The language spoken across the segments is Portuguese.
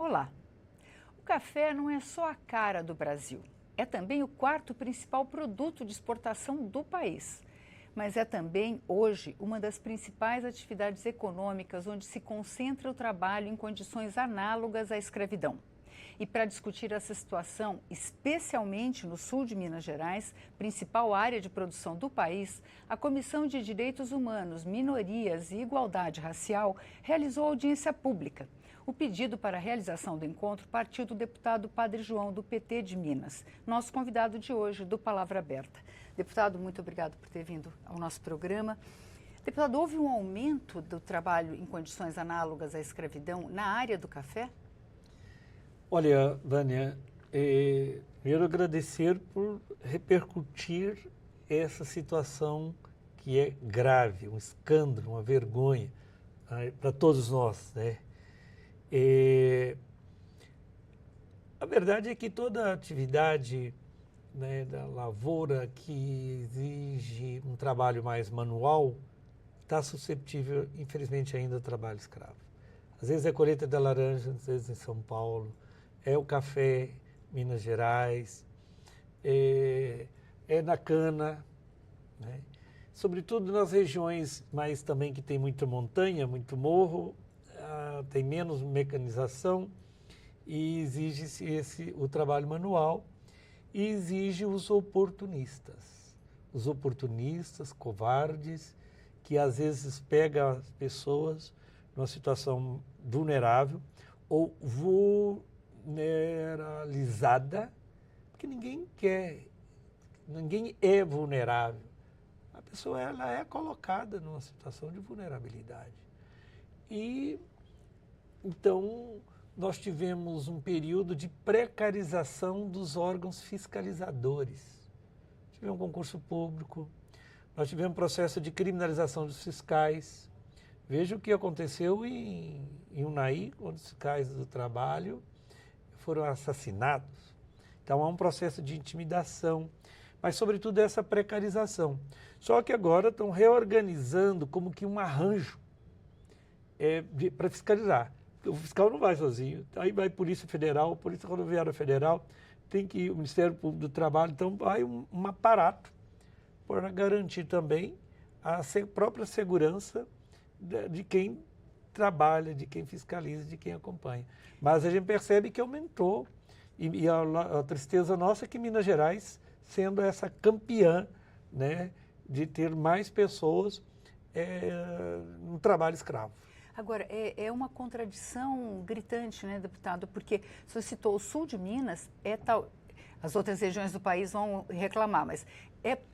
Olá! O café não é só a cara do Brasil, é também o quarto principal produto de exportação do país. Mas é também, hoje, uma das principais atividades econômicas onde se concentra o trabalho em condições análogas à escravidão. E para discutir essa situação, especialmente no sul de Minas Gerais, principal área de produção do país, a Comissão de Direitos Humanos, Minorias e Igualdade Racial realizou audiência pública. O pedido para a realização do encontro partiu do deputado Padre João, do PT de Minas, nosso convidado de hoje do Palavra Aberta. Deputado, muito obrigado por ter vindo ao nosso programa. Deputado, houve um aumento do trabalho em condições análogas à escravidão na área do café? Olha, Vânia, primeiro agradecer por repercutir essa situação que é grave, um escândalo, uma vergonha para todos nós, né? A verdade é que toda atividade, né, da lavoura que exige um trabalho mais manual está suscetível, infelizmente, ainda ao trabalho escravo. Às vezes é a colheita da laranja, às vezes em São Paulo, é o café, Minas Gerais, é na cana, né? Sobretudo nas regiões mais também que tem muita montanha, muito morro, tem menos mecanização e exige-se o trabalho manual e exige os oportunistas, covardes, que às vezes pegam as pessoas numa situação vulnerável ou vulneralizada, porque ninguém é vulnerável. A pessoa ela é colocada numa situação de vulnerabilidade. E então nós tivemos um período de precarização dos órgãos fiscalizadores. Tivemos um concurso público, nós tivemos um processo de criminalização dos fiscais. Veja o que aconteceu em Unai, onde os fiscais do trabalho foram assassinados. Então há um processo de intimidação, mas sobretudo essa precarização. Só que agora estão reorganizando como que um arranjo para fiscalizar. O fiscal não vai sozinho, aí vai Polícia Federal, Polícia Rodoviária Federal, tem que ir o Ministério Público do Trabalho, então vai um aparato para garantir também a própria segurança de quem trabalha, de quem fiscaliza, de quem acompanha. Mas a gente percebe que aumentou, e a tristeza nossa é que Minas Gerais, sendo essa campeã, né, de ter mais pessoas no trabalho escravo. Agora, é uma contradição gritante, né, deputado? Porque você citou o sul de Minas, as outras regiões do país vão reclamar, mas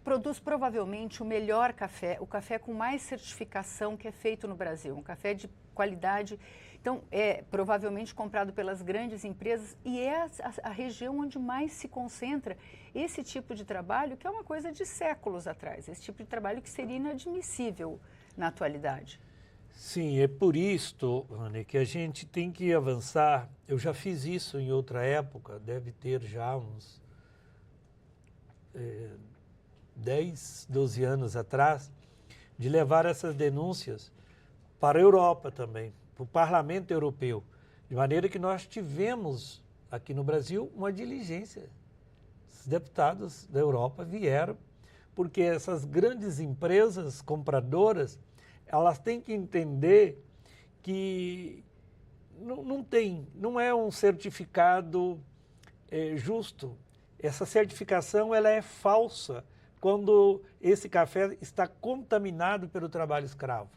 produz provavelmente o melhor café, o café com mais certificação que é feito no Brasil, um café de qualidade. Então, é provavelmente comprado pelas grandes empresas e é a região onde mais se concentra esse tipo de trabalho, que é uma coisa de séculos atrás, esse tipo de trabalho que seria inadmissível na atualidade. Sim, é por isto, Ana, que a gente tem que avançar. Eu já fiz isso em outra época, deve ter já uns 10, 12 anos atrás, de levar essas denúncias para a Europa também, para o Parlamento Europeu, de maneira que nós tivemos aqui no Brasil uma diligência. Os deputados da Europa vieram, porque essas grandes empresas compradoras, elas têm que entender que não é um certificado justo. Essa certificação ela é falsa quando esse café está contaminado pelo trabalho escravo.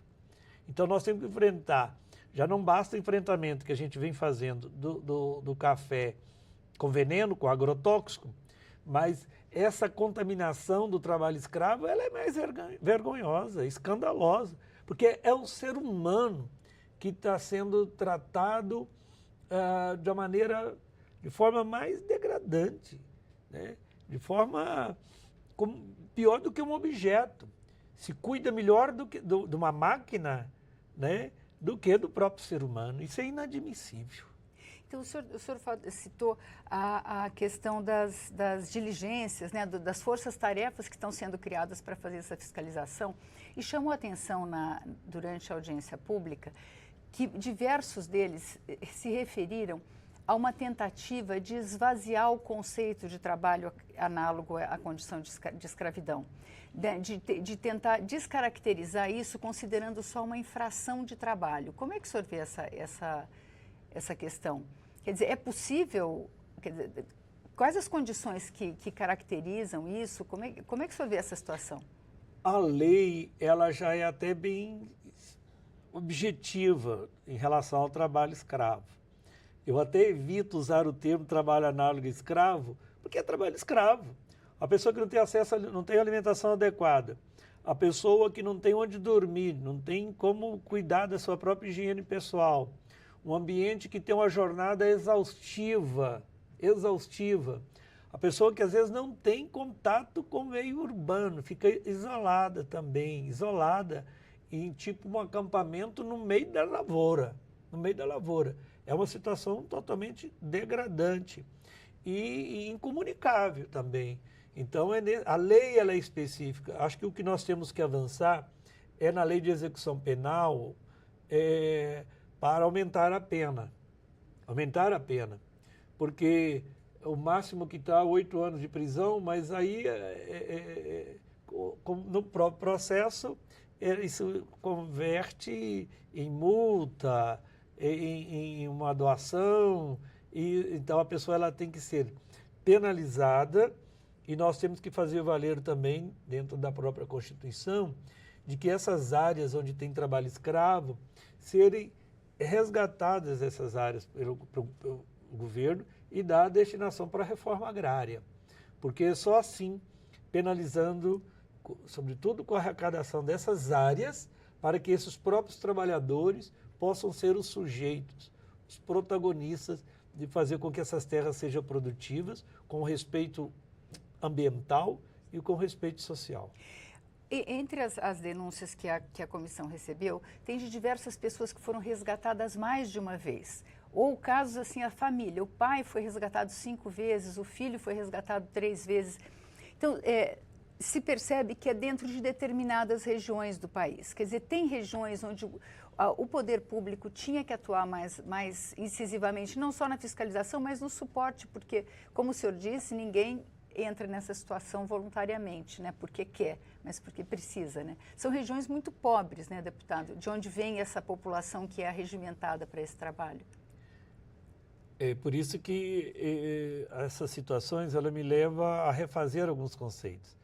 Então nós temos que enfrentar, já não basta o enfrentamento que a gente vem fazendo do café com veneno, com agrotóxico, mas essa contaminação do trabalho escravo ela é mais vergonhosa, escandalosa, porque é o ser humano que está sendo tratado de forma mais degradante, né? De forma pior do que um objeto. Se cuida melhor de uma máquina, né, do que do próprio ser humano. Isso é inadmissível. Então, o senhor citou a questão das diligências, né, das forças-tarefas que estão sendo criadas para fazer essa fiscalização e chamou a atenção durante a audiência pública que diversos deles se referiram há uma tentativa de esvaziar o conceito de trabalho análogo à condição de escravidão, de tentar descaracterizar isso considerando só uma infração de trabalho. Como é que o senhor vê essa questão? Quer dizer, é possível... Quer dizer, quais as condições que caracterizam isso? Como é que o senhor vê essa situação? A lei, ela já é até bem objetiva em relação ao trabalho escravo. Eu até evito usar o termo trabalho análogo escravo, porque é trabalho escravo. A pessoa que não tem acesso, não tem alimentação adequada, a pessoa que não tem onde dormir, não tem como cuidar da sua própria higiene pessoal, um ambiente que tem uma jornada exaustiva, a pessoa que às vezes não tem contato com o meio urbano, fica isolada também, isolada em tipo um acampamento no meio da lavoura, É uma situação totalmente degradante e incomunicável também. Então, a lei ela é específica. Acho que o que nós temos que avançar é na lei de execução penal para aumentar a pena. Porque o máximo que está 8 anos de prisão, mas aí no próprio processo isso converte em multa, em uma doação, e então a pessoa ela tem que ser penalizada, e nós temos que fazer valer também, dentro da própria Constituição, de que essas áreas onde tem trabalho escravo serem resgatadas essas áreas pelo governo e dar a destinação para a reforma agrária. Porque só assim, penalizando, sobretudo com a arrecadação dessas áreas, para que esses próprios trabalhadores possam ser os sujeitos, os protagonistas de fazer com que essas terras sejam produtivas, com respeito ambiental e com respeito social. E entre as denúncias que a comissão recebeu, tem de diversas pessoas que foram resgatadas mais de uma vez. Ou casos assim, a família, o pai foi resgatado 5 vezes, o filho foi resgatado 3 vezes. Então, se percebe que é dentro de determinadas regiões do país. Quer dizer, tem regiões onde o poder público tinha que atuar mais incisivamente, não só na fiscalização, mas no suporte, porque, como o senhor disse, ninguém entra nessa situação voluntariamente, né? Porque quer, mas porque precisa, né? São regiões muito pobres, né, deputado? De onde vem essa população que é arregimentada para esse trabalho? É por isso que essas situações ela me leva a refazer alguns conceitos.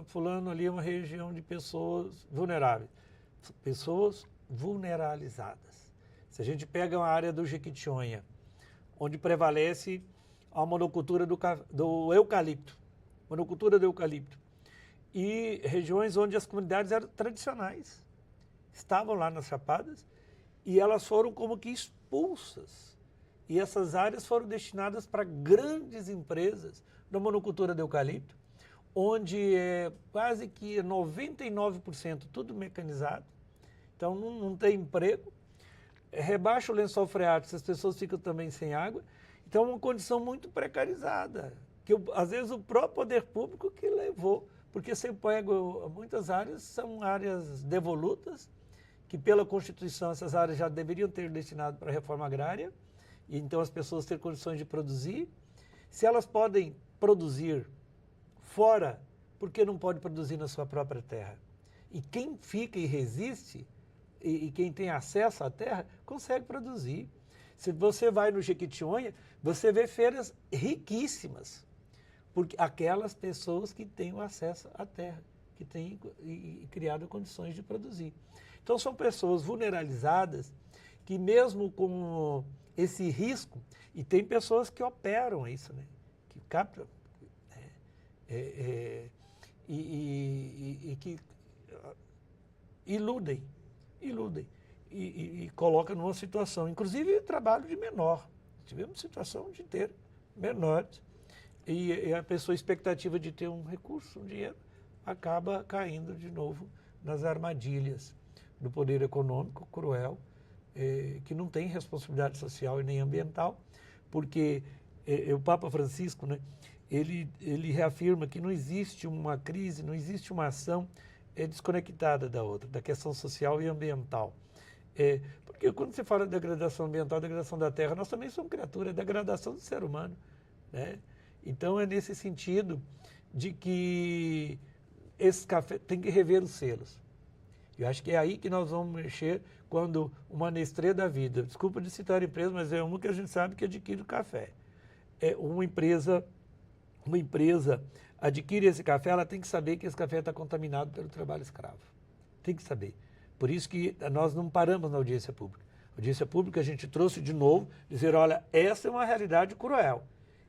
Fulano ali é uma região de pessoas vulneráveis, pessoas vulneralizadas. Se a gente pega uma área do Jequitinhonha, onde prevalece a monocultura do eucalipto, e regiões onde as comunidades eram tradicionais, estavam lá nas chapadas, e elas foram como que expulsas. E essas áreas foram destinadas para grandes empresas da monocultura de eucalipto, onde é quase que 99% tudo mecanizado, então não tem emprego, rebaixa o lençol freático, as pessoas ficam também sem água, então é uma condição muito precarizada, que às vezes o próprio poder público que levou, porque você pega muitas áreas, são áreas devolutas, que pela Constituição essas áreas já deveriam ter destinado para a reforma agrária, e então as pessoas terem condições de produzir. Se elas podem produzir fora, por que não pode produzir na sua própria terra? E quem fica e resiste, e quem tem acesso à terra, consegue produzir. Se você vai no Jequitinhonha, você vê feiras riquíssimas, porque aquelas pessoas que têm o acesso à terra, que têm criado condições de produzir. Então são pessoas vulneralizadas que mesmo com esse risco, e tem pessoas que operam isso, né? Que captam e que iludem e colocam numa situação, inclusive trabalho de menor. Tivemos situação de ter menores e a pessoa, expectativa de ter um recurso, um dinheiro, acaba caindo de novo nas armadilhas do poder econômico cruel, que não tem responsabilidade social e nem ambiental, porque o Papa Francisco, né, ele reafirma que não existe uma crise, não existe uma ação desconectada da outra, da questão social e ambiental. Porque quando você fala de degradação ambiental, degradação da terra, nós também somos criaturas, é degradação do ser humano, né? Então é nesse sentido de que esse café tem que rever os selos. Eu acho que é aí que nós vamos mexer quando uma Nestlé da vida, desculpa de citar a empresa, mas é uma que a gente sabe que adquire o café. Uma empresa adquire esse café, ela tem que saber que esse café está contaminado pelo trabalho escravo. Tem que saber. Por isso que nós não paramos na audiência pública. A audiência pública a gente trouxe de novo, dizer, olha, essa é uma realidade cruel.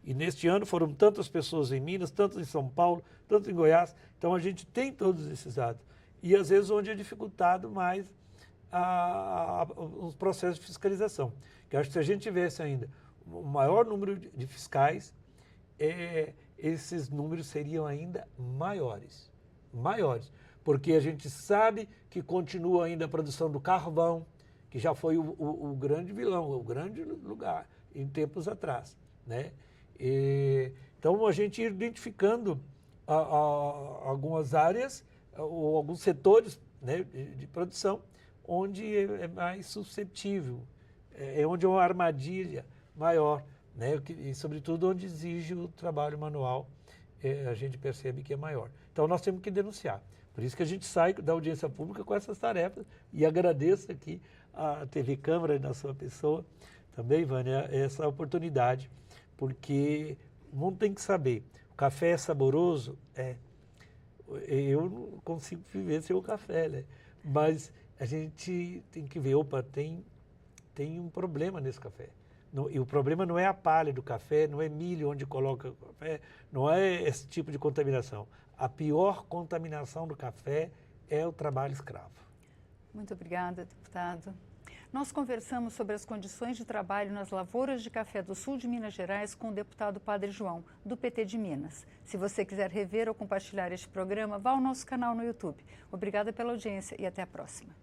E neste ano foram tantas pessoas em Minas, tantas em São Paulo, tantas em Goiás. Então a gente tem todos esses dados. E às vezes onde é dificultado mais os processos de fiscalização. Que eu acho que se a gente tivesse ainda o maior número de fiscais, esses números seriam ainda maiores. Maiores. Porque a gente sabe que continua ainda a produção do carvão, que já foi o grande vilão, o grande lugar em tempos atrás, né? Então a gente ir identificando algumas áreas ou alguns setores, né, de produção onde é mais suscetível, onde é uma armadilha maior, né, e sobretudo onde exige o trabalho manual, a gente percebe que é maior. Então nós temos que denunciar. Por isso que a gente sai da audiência pública com essas tarefas e agradeço aqui a TV Câmara, na sua pessoa, também, Vânia, essa oportunidade, porque o mundo tem que saber, o café é saboroso? Eu não consigo viver sem o café, né? Mas a gente tem que ver, opa, tem um problema nesse café. E o problema não é a palha do café, não é milho onde coloca o café, não é esse tipo de contaminação. A pior contaminação do café é o trabalho escravo. Muito obrigada, deputado. Nós conversamos sobre as condições de trabalho nas lavouras de café do sul de Minas Gerais com o deputado Padre João, do PT de Minas. Se você quiser rever ou compartilhar este programa, vá ao nosso canal no YouTube. Obrigada pela audiência e até a próxima.